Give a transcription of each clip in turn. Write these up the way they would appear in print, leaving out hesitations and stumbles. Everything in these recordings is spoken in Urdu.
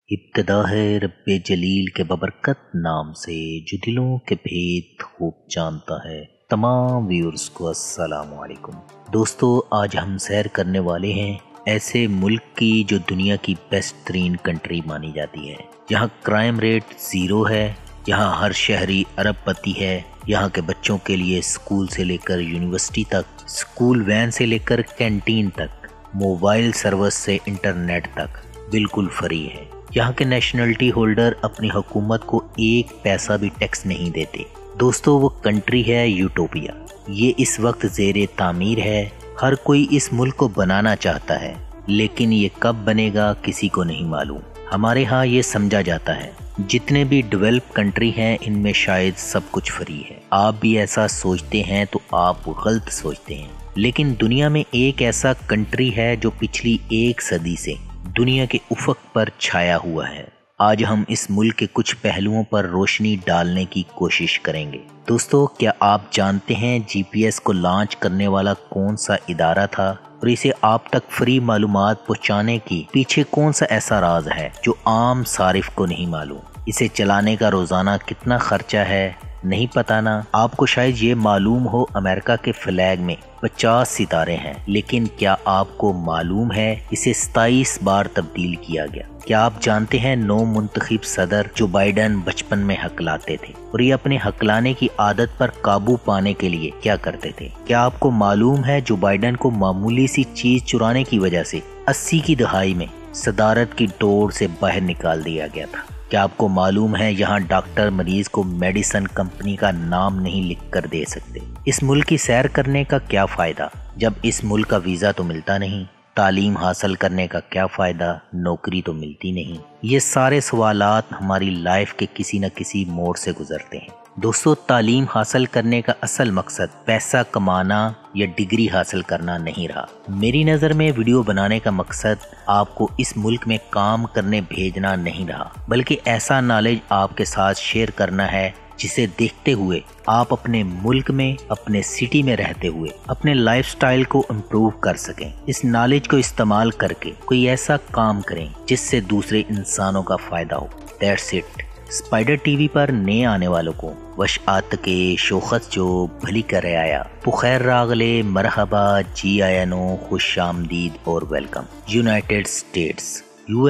ابتدا ہے رب جلیل کے ببرکت نام سے جو دلوں کے بھید خوب جانتا ہے۔ تمام ویورز کو السلام علیکم۔ دوستو، آج ہم سیر کرنے والے ہیں ایسے ملک کی جو دنیا کی بیسٹ ترین کنٹری مانی جاتی ہے۔ یہاں کرائم ریٹ 0 ہے، یہاں ہر شہری ارب پتی ہے، یہاں کے بچوں کے لیے اسکول سے لے کر یونیورسٹی تک، اسکول وین سے لے کر کینٹین تک، موبائل سروس سے انٹرنیٹ تک بالکل فری ہے۔ یہاں کے نیشنلٹی ہولڈر اپنی حکومت کو 1 پیسہ بھی ٹیکس نہیں دیتے۔ دوستو، وہ کنٹری ہے یوٹوپیا۔ یہ اس وقت زیر تعمیر ہے۔ ہر کوئی اس ملک کو بنانا چاہتا ہے، لیکن یہ کب بنے گا کسی کو نہیں معلوم۔ ہمارے ہاں یہ سمجھا جاتا ہے جتنے بھی ڈیولپ کنٹری ہیں ان میں شاید سب کچھ فری ہے۔ آپ بھی ایسا سوچتے ہیں تو آپ غلط سوچتے ہیں، لیکن دنیا میں ایک ایسا کنٹری ہے جو پچھلی 1 صدی سے دنیا کے افق پر چھایا ہوا ہے۔ آج ہم اس ملک کے کچھ پہلوؤں پر روشنی ڈالنے کی کوشش کریں گے۔ دوستو، کیا آپ جانتے ہیں جی پی ایس کو لانچ کرنے والا کون سا ادارہ تھا، اور اسے آپ تک فری معلومات پہنچانے کی پیچھے کون سا ایسا راز ہے جو عام صارف کو نہیں معلوم؟ اسے چلانے کا روزانہ کتنا خرچہ ہے نہیں پتا نا۔ آپ کو شاید یہ معلوم ہو امریکہ کے فلیگ میں 50 ستارے ہیں، لیکن کیا آپ کو معلوم ہے اسے 27 بار تبدیل کیا گیا؟ کیا آپ جانتے ہیں نو منتخب صدر جو بائیڈن بچپن میں ہکلاتے تھے، اور یہ اپنے ہکلانے کی عادت پر قابو پانے کے لیے کیا کرتے تھے؟ کیا آپ کو معلوم ہے جو بائیڈن کو معمولی سی چیز چرانے کی وجہ سے 80 کی دہائی میں صدارت کی دوڑ سے باہر نکال دیا گیا تھا؟ کیا آپ کو معلوم ہے یہاں ڈاکٹر مریض کو میڈیسن کمپنی کا نام نہیں لکھ کر دے سکتے؟ اس ملک کی سیر کرنے کا کیا فائدہ جب اس ملک کا ویزا تو ملتا نہیں؟ تعلیم حاصل کرنے کا کیا فائدہ، نوکری تو ملتی نہیں؟ یہ سارے سوالات ہماری لائف کے کسی نہ کسی موڑ سے گزرتے ہیں۔ دوستو، تعلیم حاصل کرنے کا اصل مقصد پیسہ کمانا یا ڈگری حاصل کرنا نہیں رہا۔ میری نظر میں ویڈیو بنانے کا مقصد آپ کو اس ملک میں کام کرنے بھیجنا نہیں رہا، بلکہ ایسا نالج آپ کے ساتھ شیئر کرنا ہے جسے دیکھتے ہوئے آپ اپنے ملک میں، اپنے سٹی میں رہتے ہوئے اپنے لائف سٹائل کو امپروو کر سکیں۔ اس نالج کو استعمال کر کے کوئی ایسا کام کریں جس سے دوسرے انسانوں کا فائدہ ہو۔ That's it. Spider T V پر نئے آنے والوں کو وش آتکے شوخت جو بھلی کرے آیا، بخیر راغلے، مرحبا، جی آیا نو، خوش آمدید اور welcome. United States, U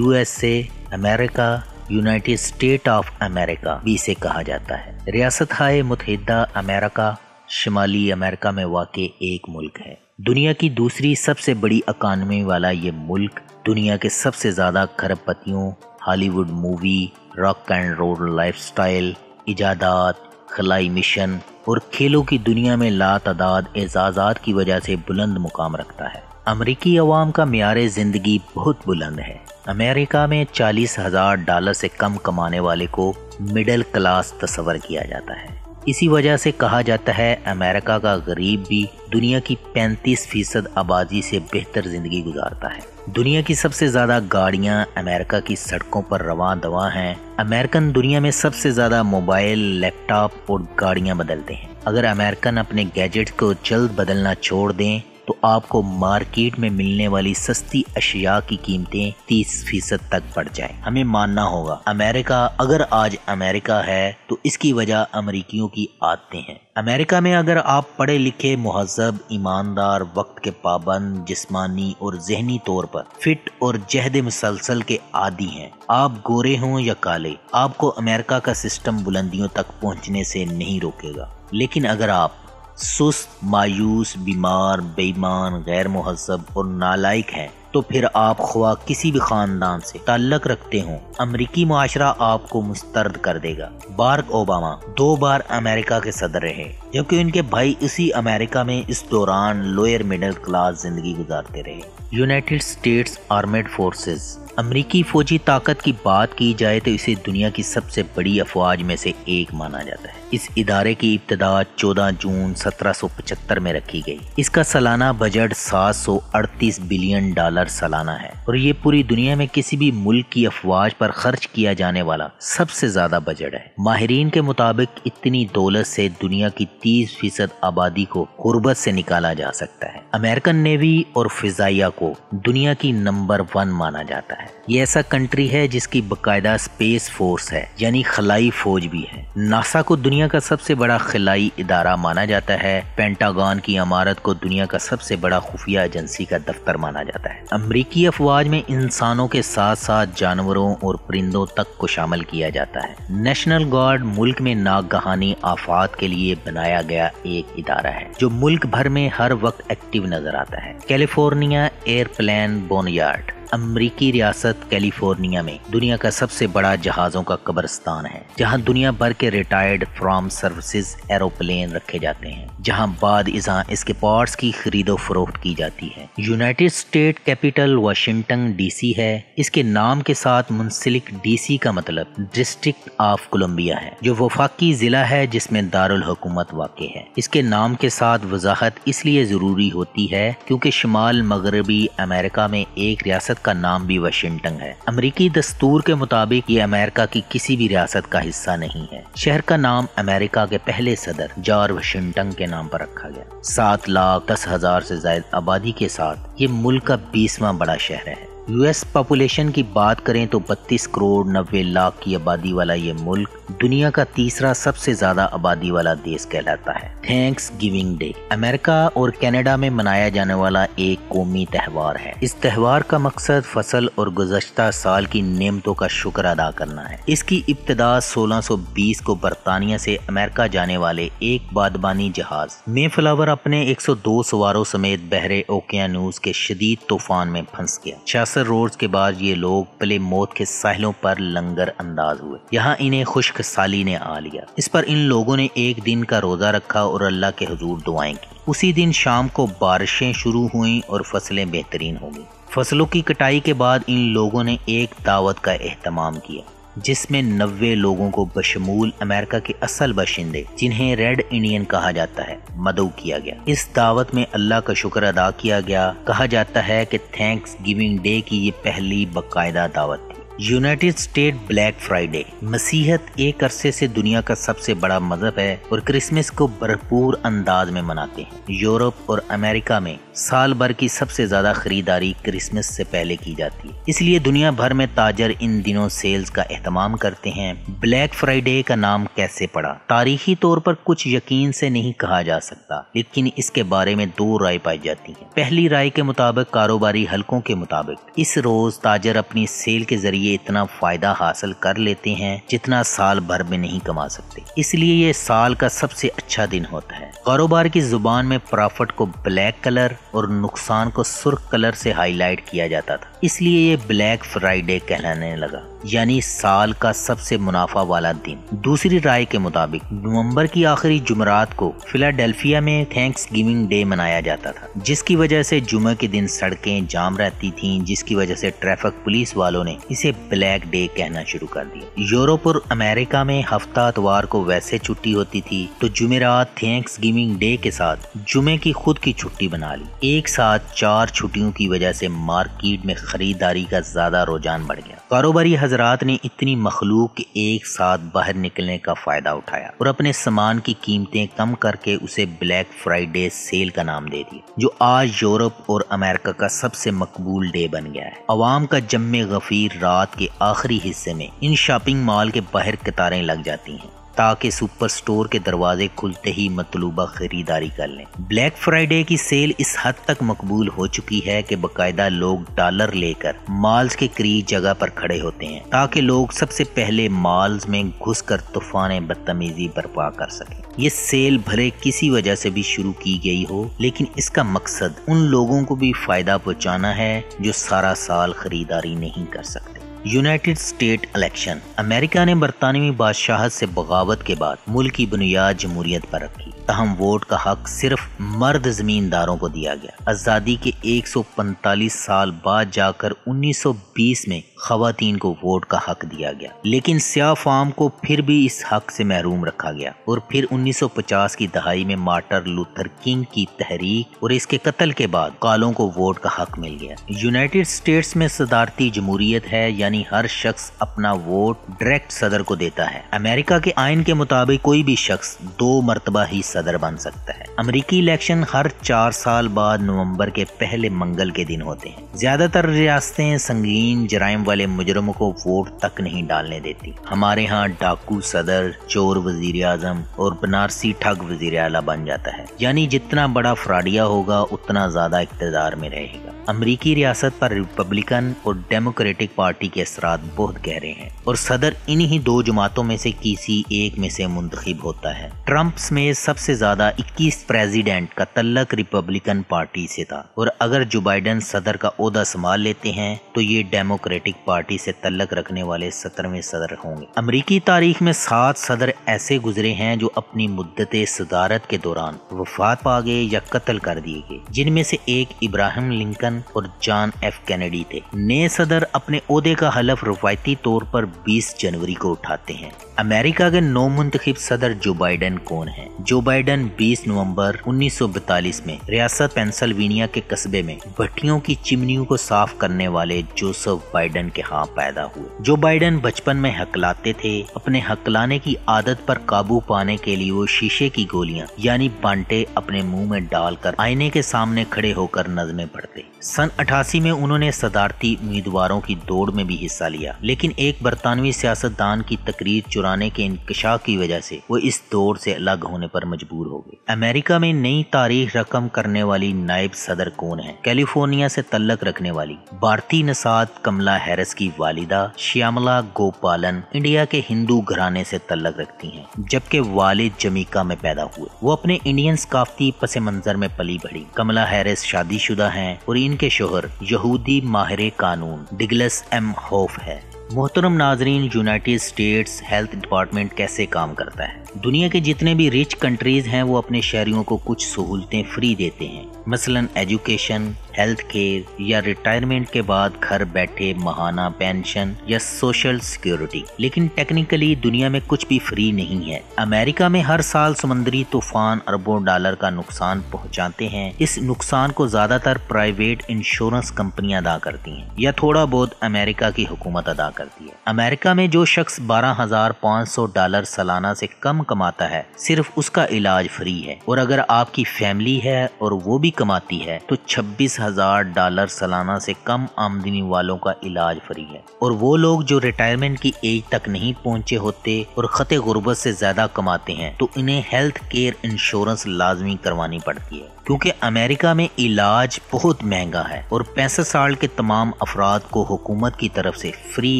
S A, America, United state of America بھی اسے کہا جاتا ہے۔ ریاستہائے متحدہ امریکہ شمالی امریکہ میں واقع ایک ملک ہے۔ دنیا کی دوسری سب سے بڑی اکانومی والا یہ ملک دنیا کے سب سے زیادہ کھرب پتیوں، Hollywood movie, rock and roll lifestyle, ایجادات، خلائی مشن اور کھیلوں کی دنیا میں لاتعداد اعزازات کی وجہ سے بلند مقام رکھتا ہے۔ امریکی عوام کا معیار زندگی بہت بلند ہے۔ امریکہ میں $40,000 سے کم کمانے والے کو مڈل کلاس تصور کیا جاتا ہے۔ اسی وجہ سے کہا جاتا ہے امریکہ کا غریب بھی دنیا کی 35% آبادی سے بہتر زندگی گزارتا ہے۔ دنیا کی سب سے زیادہ گاڑیاں امریکہ کی سڑکوں پر رواں دواں ہیں۔ امریکن دنیا میں سب سے زیادہ موبائل، لیپ ٹاپ اور گاڑیاں بدلتے ہیں۔ اگر امریکن اپنے گیجٹ کو جلد بدلنا چھوڑ دیں تو آپ کو مارکیٹ میں ملنے والی سستی اشیاء کی قیمتیں 30% تک بڑھ جائیں۔ ہمیں ماننا ہوگا امریکہ اگر آج امریکہ ہے تو اس کی وجہ امریکیوں کی عادتیں ہیں۔ امریکہ میں اگر آپ پڑھے لکھے، مہذب، ایماندار، وقت کے پابند، جسمانی اور ذہنی طور پر فٹ اور جہد مسلسل کے عادی ہیں، آپ گورے ہوں یا کالے، آپ کو امریکہ کا سسٹم بلندیوں تک پہنچنے سے نہیں روکے گا۔ لیکن اگر آپ سست، مایوس، بیمار، بے ایمان، غیر مہذب اور نالائق ہیں تو پھر آپ خواہ کسی بھی خاندان سے تعلق رکھتے ہوں، امریکی معاشرہ آپ کو مسترد کر دے گا۔ باراک اوباما 2 بار امریکہ کے صدر رہے، جبکہ ان کے بھائی اسی امریکہ میں اس دوران لوئر مڈل کلاس زندگی گزارتے رہے۔ یونائٹڈ اسٹیٹس آرمڈ فورسز، امریکی فوجی طاقت کی بات کی جائے تو اسے دنیا کی سب سے بڑی افواج میں سے ایک مانا جاتا ہے۔ اس ادارے کی ابتدا 14 جون 1775 میں رکھی گئی۔ اس کا سالانہ بجٹ $738 بلین سالانہ ہے، اور یہ پوری دنیا میں کسی بھی ملک کی افواج پر خرچ کیا جانے والا سب سے زیادہ بجٹ ہے۔ ماہرین کے مطابق اتنی دولت سے دنیا کی 30% آبادی کو غربت سے نکالا جا سکتا ہے۔ امریکن نیوی اور فضائیہ کو دنیا کی نمبر 1 مانا جاتا ہے۔ ہے۔ یہ ایسا کنٹری ہے جس کی باقاعدہ اسپیس فورس ہے، یعنی خلائی فوج بھی ہے۔ ناسا کو دنیا کا سب سے بڑا خلائی ادارہ مانا جاتا ہے۔ پینٹاگون کی عمارت کو دنیا کا سب سے بڑا خفیہ ایجنسی کا دفتر مانا جاتا ہے۔ امریکی افواج میں انسانوں کے ساتھ ساتھ جانوروں اور پرندوں تک کو شامل کیا جاتا ہے۔ نیشنل گارڈ ملک میں ناگہانی آفات کے لیے بنایا گیا ایک ادارہ ہے جو ملک بھر میں ہر وقت ایکٹیو نظر آتا ہے۔ کیلیفورنیا ایئرپلین بونیارڈ امریکی ریاست کیلیفورنیا میں دنیا کا سب سے بڑا جہازوں کا قبرستان ہے، جہاں دنیا بھر کے ریٹائرڈ فرام سروسز ایروپلین رکھے جاتے ہیں، جہاں بعد ازاں اس کے پارٹس کی خرید و فروخت کی جاتی ہے۔ United State Capitol Washington D C ہے۔ اس کے نام کے ساتھ منسلک ڈی سی کا مطلب ڈسٹرکٹ آف کولمبیا ہے، جو وفاقی ضلع ہے جس میں دارالحکومت واقع ہے۔ اس کے نام کے ساتھ وضاحت اس لیے ضروری ہوتی ہے کیونکہ شمال مغربی امریکہ میں ایک ریاست کا نام بھی واشنگٹن ہے۔ امریکی دستور کے مطابق یہ امریکہ کی کسی بھی ریاست کا حصہ نہیں ہے۔ شہر کا نام امریکہ کے پہلے صدر جارج واشنگٹن کے نام پر رکھا گیا۔ 7,10,000 سے زائد آبادی کے ساتھ یہ ملک کا 20واں بڑا شہر ہے۔ یو ایس پاپولیشن کی بات کریں تو 32 کروڑ 90 لاکھ کی آبادی والا یہ ملک دنیا کا تیسرا سب سے زیادہ آبادی والا دیش کہلاتا ہے۔ تھینکس گیونگ ڈے امریکہ اور کینیڈا میں منایا جانے والا ایک قومی تہوار ہے۔ اس تہوار کا مقصد فصل اور گزشتہ سال کی نعمتوں کا شکر ادا کرنا ہے۔ اس کی ابتدا 1620 کو برطانیہ سے امریکہ جانے والے ایک بادبانی جہاز مے فلاور اپنے 102 سواروں سمیت بحر اوقیانوس کے شدید طوفان میں پھنس گیا۔ 66 روز کے بعد یہ لوگ پلے موت کے ساحلوں پر لنگر انداز ہوئے۔ یہاں انہیں خشک سالی نے آ لیا۔ اس پر ان لوگوں نے ایک دن کا روزہ رکھا اور اللہ کے حضور دعائیں کی۔ اسی دن شام کو بارشیں شروع ہوئیں اور فصلیں بہترین ہو گئیں۔ فصلوں کی کٹائی کے بعد ان لوگوں نے ایک دعوت کا اہتمام کیا جس میں 90 لوگوں کو بشمول امریکہ کے اصل باشندے جنہیں ریڈ انڈین کہا جاتا ہے مدعو کیا گیا۔ اس دعوت میں اللہ کا شکر ادا کیا گیا۔ کہا جاتا ہے کہ تھینکس گیونگ ڈے کی یہ پہلی باقاعدہ دعوت تھی۔ یونائٹڈ اسٹیٹ بلیک فرائیڈے مسیحیت ایک عرصے سے دنیا کا سب سے بڑا مذہب ہے اور کرسمس کو بھرپور انداز میں مناتے ہیں۔ یورپ اور امریکہ میں سال بھر کی سب سے زیادہ خریداری کرسمس سے پہلے کی جاتی ہے، اس لیے دنیا بھر میں تاجر ان دنوں سیلز کا اہتمام کرتے ہیں۔ بلیک فرائیڈے کا نام کیسے پڑا؟ تاریخی طور پر کچھ یقین سے نہیں کہا جا سکتا، لیکن اس کے بارے میں 2 رائے پائی جاتی ہیں۔ پہلی رائے کے مطابق کاروباری حلقوں کے مطابق اس روز تاجر اپنی سیل کے ذریعے اتنا فائدہ حاصل کر لیتے ہیں جتنا سال بھر میں نہیں کما سکتے، اس لیے یہ سال کا سب سے اچھا دن ہوتا ہے۔ کاروبار کی زبان میں پرافٹ کو بلیک کلر اور نقصان کو سرخ کلر سے ہائی لائٹ کیا جاتا تھا، اس لیے یہ بلیک فرائیڈے کہلانے لگا، یعنی سال کا سب سے منافع والا دن۔ دوسری رائے کے مطابق نومبر کی آخری جمعرات کو فلاڈیلفیا میں تھینکس گیونگ ڈے منایا جاتا تھا، جس کی وجہ سے جمعہ کے دن سڑکیں جام رہتی تھیں، جس کی وجہ سے ٹریفک پولیس والوں نے اسے بلیک ڈے کہنا شروع کر دیا۔ یورپ اور امریکہ میں ہفتہ اتوار کو ویسے چھٹی ہوتی تھی تو جمعرات تھینکس گیونگ ڈے کے ساتھ جمعے کی خود کی چھٹی بنا لی۔ ایک ساتھ 4 چھٹیوں کی وجہ سے مارکیٹ میں خریداری کا زیادہ رجحان بڑھ گیا۔ کاروباری حضرات نے اتنی مخلوق کے ایک ساتھ باہر نکلنے کا فائدہ اٹھایا اور اپنے سامان کی قیمتیں کم کر کے اسے بلیک فرائیڈے سیل کا نام دے دیا، جو آج یورپ اور امریکہ کا سب سے مقبول ڈے بن گیا ہے۔ عوام کا جم غفیر رات کے آخری حصے میں ان شاپنگ مال کے باہر قطاریں لگ جاتی ہیں تاکہ سپر سٹور کے دروازے کھلتے ہی مطلوبہ خریداری کر لیں۔ بلیک فرائیڈے کی سیل اس حد تک مقبول ہو چکی ہے کہ باقاعدہ لوگ ڈالر لے کر مالز کے قریب جگہ پر کھڑے ہوتے ہیں تاکہ لوگ سب سے پہلے مالز میں گھس کر طوفان بدتمیزی برپا کر سکیں۔ یہ سیل بھلے کسی وجہ سے بھی شروع کی گئی ہو، لیکن اس کا مقصد ان لوگوں کو بھی فائدہ پہنچانا ہے جو سارا سال خریداری نہیں کر سکتے۔ یونائٹڈ اسٹیٹ الیکشن امریکہ نے برطانوی بادشاہت سے بغاوت کے بعد ملک کی بنیاد جمہوریت پر رکھی، تاہم ووٹ کا حق صرف مرد زمینداروں کو دیا گیا۔ آزادی کے 145 سال بعد جا کر 1920 میں خواتین کو ووٹ کا حق دیا گیا، لیکن سیاہ فام کو پھر بھی اس حق سے محروم رکھا گیا، اور پھر 1950 کی دہائی میں مارٹن لوتھر کنگ کی تحریک اور اس کے قتل کے بعد کالوں کو ووٹ کا حق مل گیا۔ یونائٹڈ اسٹیٹس میں صدارتی جمہوریت ہے، یعنی ہر شخص اپنا ووٹ ڈائریکٹ صدر کو دیتا ہے۔ امریکہ کے آئین کے مطابق کوئی بھی شخص 2 مرتبہ ہی صدر بن سکتا ہے۔ امریکی الیکشن ہر 4 سال بعد نومبر کے پہلے منگل کے دن ہوتے ہیں۔ زیادہ تر ریاستیں سنگین جرائم والے مجرموں کو ووٹ تک نہیں ڈالنے دیتی۔ ہمارے ہاں ڈاکو صدر، چور وزیر اعظم اور بنارسی ٹھگ وزیر اعلیٰ بن جاتا ہے، یعنی جتنا بڑا فراڈیا ہوگا اتنا زیادہ اقتدار میں رہے گا۔ امریکی ریاست پر ریپبلکن اور ڈیموکریٹک پارٹی کے اثرات بہت گہرے ہیں، اور صدر انہی 2 جماعتوں میں سے کسی ایک میں سے منتخب ہوتا ہے۔ ٹرمپ سمیت سب سے زیادہ 21 پریزیڈنٹ کا تعلق ریپبلکن پارٹی سے تھا، اور اگر جو بائیڈن صدر کا عہدہ سنبھال لیتے ہیں تو یہ ڈیموکریٹک پارٹی سے تعلق رکھنے والے 17ویں صدر ہوں گے۔ امریکی تاریخ میں 7 صدر ایسے گزرے ہیں جو اپنی مدت صدارت کے دوران وفات پا گئے یا قتل کر دیے گئے، جن میں سے ایک ابراہیم لنکن اور جان ایف کینیڈی تھے۔ نئے صدر اپنے عہدے کا حلف روایتی طور پر 20 جنوری کو اٹھاتے ہیں۔ امریکہ کے نو منتخب صدر جو بائیڈن کون ہیں؟ جو بائیڈن 20 نومبر 1942 میں ریاست پینسلوینیا کے قصبے میں بھٹیوں کی چمنیوں کو صاف کرنے والے جوزف بائیڈن کے ہاں پیدا ہوئے۔ جو بائیڈن بچپن میں ہکلاتے تھے، اپنے ہکلانے کی عادت پر قابو پانے کے لیے وہ شیشے کی گولیاں یعنی بانٹے اپنے منہ میں ڈال کر آئینے کے سامنے کھڑے ہو کر نظمیں پڑھتے۔ سن 88 میں انہوں نے صدارتی امیدواروں کی دوڑ میں بھی حصہ لیا، لیکن ایک برطانوی سیاستدان کی تقریر چرانے کے انکشاف کی وجہ سے وہ اس دوڑ سے الگ ہونے پر مجبور ہو گئے۔ امریکہ میں نئی تاریخ رقم کرنے والی نائب صدر کون ہے؟ کیلیفورنیا سے تعلق رکھنے والی بھارتی نژاد کملا ہیرس کی والدہ شیاملا گوپالن انڈیا کے ہندو گھرانے سے تعلق رکھتی ہیں، جبکہ والد جمیکا میں پیدا ہوئے۔ وہ اپنے انڈین ثقافتی پس منظر میں پلی بڑھی۔ کملا ہیرس شادی شدہ ہیں اور ان کے شوہر یہودی ماہر قانون ڈگلس ایم ہوف ہے۔ محترم ناظرین، یونائٹڈ اسٹیٹس ہیلتھ ڈپارٹمنٹ کیسے کام کرتا ہے؟ دنیا کے جتنے بھی ریچ کنٹریز ہیں وہ اپنے شہریوں کو کچھ سہولتیں فری دیتے ہیں، مثلا ایجوکیشن، ہیلتھ کیئر یا ریٹائرمنٹ کے بعد گھر بیٹھے ماہانہ پینشن یا سوشل سیکیورٹی۔ لیکن ٹیکنیکلی دنیا میں کچھ بھی فری نہیں ہے۔ امریکہ میں ہر سال سمندری طوفان اربوں ڈالر کا نقصان پہنچاتے ہیں۔ اس نقصان کو زیادہ تر پرائیویٹ انشورنس کمپنیاں ادا کرتی ہیں یا تھوڑا بہت امریکہ کی حکومت ادا کرتی ہے۔ امریکہ میں جو شخص $12,500 سالانہ سے کم کماتا ہے، صرف اس کا علاج فری ہے، اور اگر آپ کی فیملی ہے اور وہ بھی کماتی ہے تو $26,000 سالانہ سے کم آمدنی والوں کا علاج فری ہے، اور وہ لوگ جو ریٹائرمنٹ کی ایج تک نہیں پہنچے ہوتے اور خط غربت سے زیادہ کماتے ہیں تو انہیں ہیلتھ کیئر انشورنس لازمی کروانی پڑتی ہے، کیونکہ امریکہ میں علاج بہت مہنگا ہے اور 65 سال کے تمام افراد کو حکومت کی طرف سے فری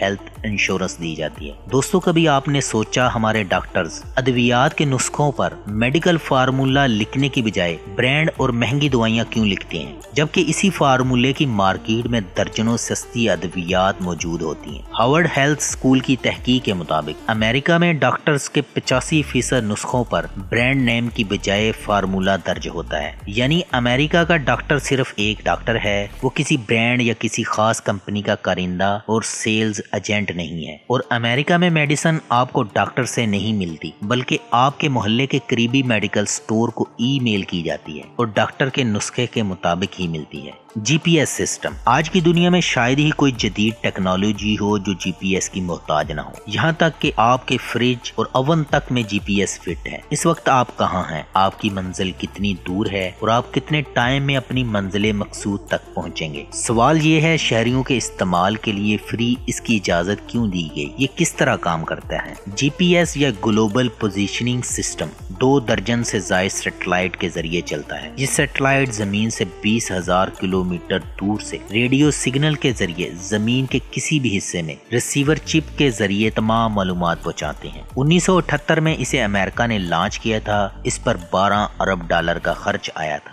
ہیلتھ انشورنس دی جاتی ہے۔ دوستو، کبھی آپ نے سوچا ہمارے ڈاکٹرز ادویات کے نسخوں پر میڈیکل فارمولا لکھنے کی بجائے برانڈ اور مہنگی دوائیاں کیوں لکھتے ہیں، جبکہ اسی فارمولے کی مارکیٹ میں درجنوں سستی ادویات موجود ہوتی ہیں؟ ہارورڈ ہیلتھ اسکول کی تحقیق کے مطابق امریکہ میں ڈاکٹرز کے 85% نسخوں پر برانڈ نیم کی بجائے فارمولا درج ہوتا ہے، یعنی امریکہ کا ڈاکٹر صرف ایک ڈاکٹر ہے، وہ کسی برانڈ یا کسی خاص کمپنی کا کارندہ اور سیلز ایجنٹ نہیں ہے۔ اور امریکہ میں میڈیسن آپ کو ڈاکٹر سے نہیں ملتی، بلکہ آپ کے محلے کے قریبی میڈیکل سٹور کو ای میل کی جاتی ہے اور ڈاکٹر کے نسخے کے مطابق ہی ملتی ہے۔ جی پی ایس سسٹم، آج کی دنیا میں شاید ہی کوئی جدید ٹیکنالوجی ہو جو جی پی ایس کی محتاج نہ ہو، یہاں تک کہ آپ کے فریج اور اوون تک میں جی پی ایس فٹ ہے۔ اس وقت آپ کہاں ہیں، آپ کی منزل کتنی دور ہے اور آپ کتنے ٹائم میں اپنی منزل مقصود تک پہنچیں گے؟ سوال یہ ہے، شہریوں کے استعمال کے لیے فری اس کی اجازت کیوں دی گئی؟ یہ کس طرح کام کرتا ہے؟ جی پی ایس یا گلوبل پوزیشننگ سسٹم 2 درجن سے زائد سیٹلائٹ کے ذریعے چلتا ہے۔ یہ سیٹلائٹ زمین سے 20,000 کلومیٹر دور سے ریڈیو سگنل کے ذریعے زمین کے کسی بھی حصے میں ریسیور چپ کے ذریعے تمام معلومات پہنچاتے ہیں۔ 1978 میں اسے امریکہ نے لانچ کیا تھا۔ اس پر $12 ارب کا خرچ آیا تھا۔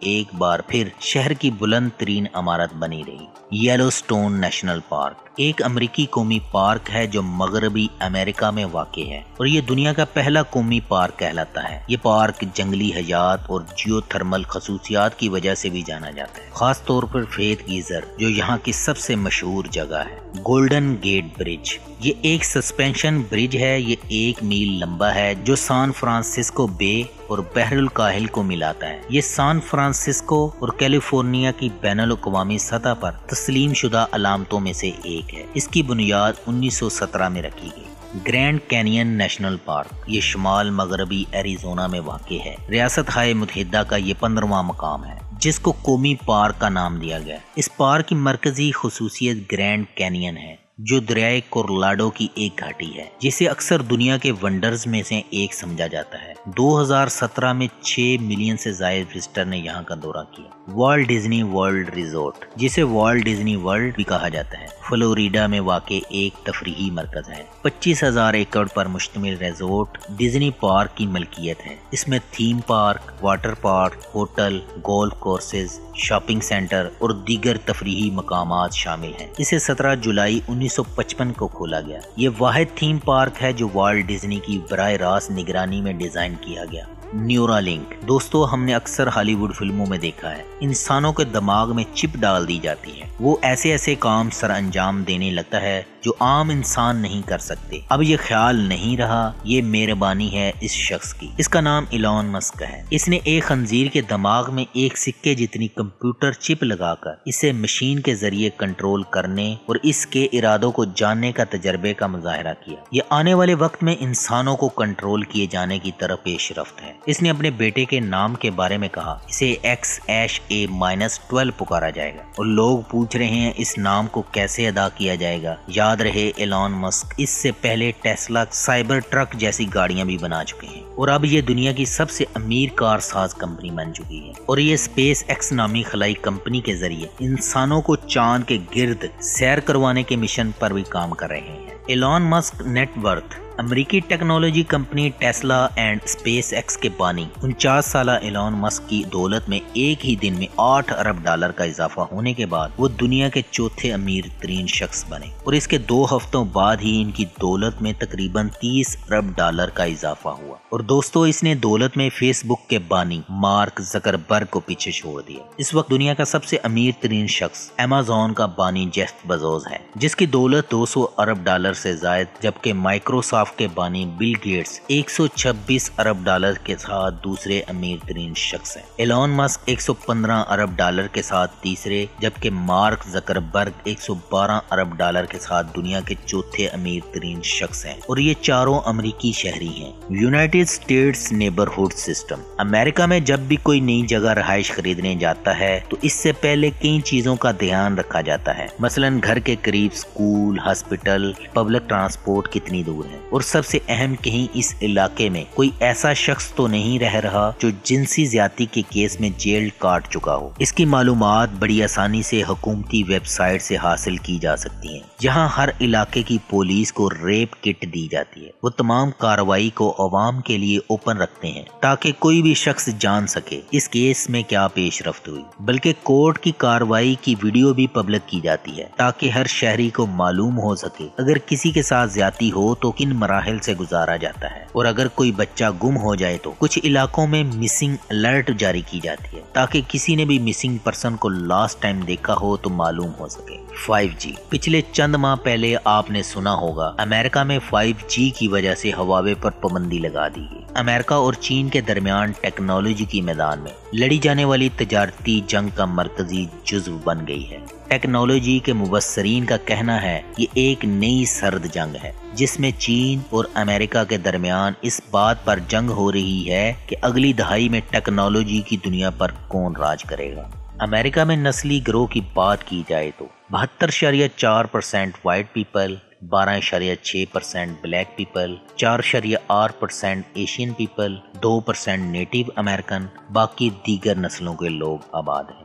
ایک بار پھر شہر کی بلند ترین عمارت بنی رہی۔ یلو سٹون نیشنل پارک ایک امریکی قومی پارک ہے جو مغربی امریکہ میں واقع ہے اور یہ دنیا کا پہلا قومی پارک کہلاتا ہے۔ یہ پارک جنگلی حیات اور جیو تھرمل خصوصیات کی وجہ سے بھی جانا جاتا ہے، خاص طور پر فیتھ گیزر جو یہاں کی سب سے مشہور جگہ ہے۔ گولڈن گیٹ برج یہ ایک سسپینشن برج ہے، یہ 1 میل لمبا ہے جو سان فرانسسکو بے اور بحر الکاہل کو ملاتا ہے۔ یہ سان فرانسسکو اور کیلیفورنیا کی بین الاقوامی سطح پر تسلیم شدہ علامتوں میں سے ایک ہے۔ اس کی بنیاد 1917 میں رکھی گئی۔ گرینڈ کینین نیشنل پارک یہ شمال مغربی ایریزونا میں واقع ہے۔ ریاست ہائے متحدہ کا یہ 15واں مقام ہے جس کو قومی پارک کا نام دیا گیا۔ اس پارک کی مرکزی خصوصیت گرینڈ کینین ہے جو دریائے کورلاڈو کی ایک گھاٹی ہے جسے اکثر دنیا کے ونڈرز میں سے ایک سمجھا جاتا ہے۔ 2017 میں 6 ملین سے زائد وزٹر نے یہاں کا دورہ کیا۔ والٹ ڈزنی ورلڈ ریزورٹ جسے والٹ ڈزنی ورلڈ بھی کہا جاتا ہے، فلوریڈا میں واقع ایک تفریحی مرکز ہے۔ 25,000 ایکڑ پر مشتمل ریزورٹ ڈزنی پارک کی ملکیت ہے۔ اس میں theme park, water park, hotel, golf courses, shopping centre اور دیگر تفریحی مقامات شامل ہیں۔ اسے 17 جولائی 1955 کو کھولا گیا۔ یہ واحد تھیم پارک ہے جو والٹ ڈزنی کی براہ راست نگرانی میں ڈیزائن کیا گیا۔ نیورا لنک دوستو ہم نے اکثر ہالی ووڈ فلموں میں دیکھا ہے، انسانوں کے دماغ میں چپ ڈال دی جاتی ہے، وہ ایسے کام سر انجام دینے لگتا ہے جو عام انسان نہیں کر سکتے۔ اب یہ خیال نہیں رہا، یہ مہربانی ہے اس شخص کی۔ اس کا نام ایلون مسک ہے۔ اس نے ایک خنزیر کے دماغ میں ایک سکے جتنی کمپیوٹر چپ لگا کر اسے مشین کے ذریعے کنٹرول کرنے اور اس کے ارادوں کو جاننے کا تجربے کا مظاہرہ کیا۔ یہ آنے والے وقت میں انسانوں کو کنٹرول کیے جانے کی طرف پیش رفت ہے۔ اس نے اپنے بیٹے کے نام کے بارے میں کہا اسے XA-12 پکارا جائے گا اور لوگ پوچھ رہے ہیں اس نام کو کیسے ادا کیا جائے گا۔ یاد رہے ایلون مسک اس سے پہلے ٹیسلا سائبر ٹرک جیسی گاڑیاں بھی بنا چکے ہیں اور اب یہ دنیا کی سب سے امیر کار ساز کمپنی بن چکی ہے اور یہ اسپیس ایکس نامی خلائی کمپنی کے ذریعے انسانوں کو چاند کے گرد سیر کروانے کے مشن پر بھی کام کر رہے ہیں۔ ایلون مسک نیٹ ورتھ امریکی technology company Tesla and space x کے بانی 49 سالہ ایلون مسک کی دولت میں ایک ہی دن میں $8 ارب کا اضافہ ہونے کے بعد وہ دنیا کے چوتھے امیر ترین شخص بنے اور اس کے 2 ہفتوں بعد ہی ان کی دولت میں تقریباً $30 ارب کا اضافہ ہوا۔ اور دوستو اس نے دولت میں فیس بک کے بانی مارک زکربرگ کو پیچھے چھوڑ دیا۔ اس وقت دنیا کا سب سے امیر ترین شخص ایمیزون کا بانی جیف بزوس ہے جس کی دولت $200 ارب سے زائد، جبکہ مائکروسافٹ کے بانی بل گیٹس $126 ارب کے ساتھ دوسرے امیر ترین شخص ہیں۔ ایلون مسک $115 ارب کے ساتھ تیسرے، جبکہ مارک زکربرگ $112 ارب کے ساتھ دنیا کے چوتھے امیر ترین شخص ہیں اور یہ چاروں امریکی شہری ہیں۔ یونائٹڈ اسٹیٹس نیبرہڈ سسٹم امریکہ میں جب بھی کوئی نئی جگہ رہائش خریدنے جاتا ہے تو اس سے پہلے کئی چیزوں کا دھیان رکھا جاتا ہے، مثلا گھر کے قریب اسکول، ہاسپٹل، پبلک ٹرانسپورٹ کتنی دور ہے اور سب سے اہم کہیں اس علاقے میں کوئی ایسا شخص تو نہیں رہ رہا جو جنسی زیادتی کے کیس میں جیل کاٹ چکا ہو۔ اس کی معلومات بڑی آسانی سے حکومتی ویب سائٹ سے حاصل کی جا سکتی ہیں جہاں ہر علاقے کی پولیس کو ریپ کٹ دی جاتی ہے۔ وہ تمام کارروائی کو عوام کے لیے اوپن رکھتے ہیں تاکہ کوئی بھی شخص جان سکے اس کیس میں کیا پیش رفت ہوئی، بلکہ کورٹ کی کارروائی کی ویڈیو بھی پبلک کی جاتی ہے تاکہ ہر شہری کو معلوم ہو سکے اگر کسی کے ساتھ زیادتی ہو تو کن مراحل سے گزارا جاتا ہے، اور اگر کوئی بچہ گم ہو جائے تو کچھ علاقوں میں مسنگ الرٹ جاری کی جاتی ہے تاکہ کسی نے بھی مسنگ پرسن کو لاسٹ ٹائم دیکھا ہو تو معلوم ہو سکے۔ 5G پچھلے چند ماہ پہلے آپ نے سنا ہوگا امریکہ میں 5G کی وجہ سے ہواوے پر پابندی لگا دی گئی۔ امریکہ اور چین کے درمیان ٹیکنالوجی کی میدان میں لڑی جانے والی تجارتی جنگ کا مرکزی جزو بن گئی ہے۔ ٹیکنالوجی کے مبصرین کا کہنا ہے یہ ایک نئی سرد جنگ ہے جس میں چین اور امریکہ کے درمیان اس بات پر جنگ ہو رہی ہے کہ اگلی دہائی میں ٹیکنالوجی کی دنیا پر کون راج کرے گا۔ امریکہ میں نسلی گروہ کی بات کی جائے تو 72.4% white people, 12.6% black people, 4.8% Asian people, 2% native American, باقی دیگر نسلوں کے لوگ آباد ہیں۔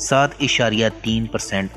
7.3%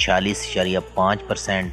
46.5%,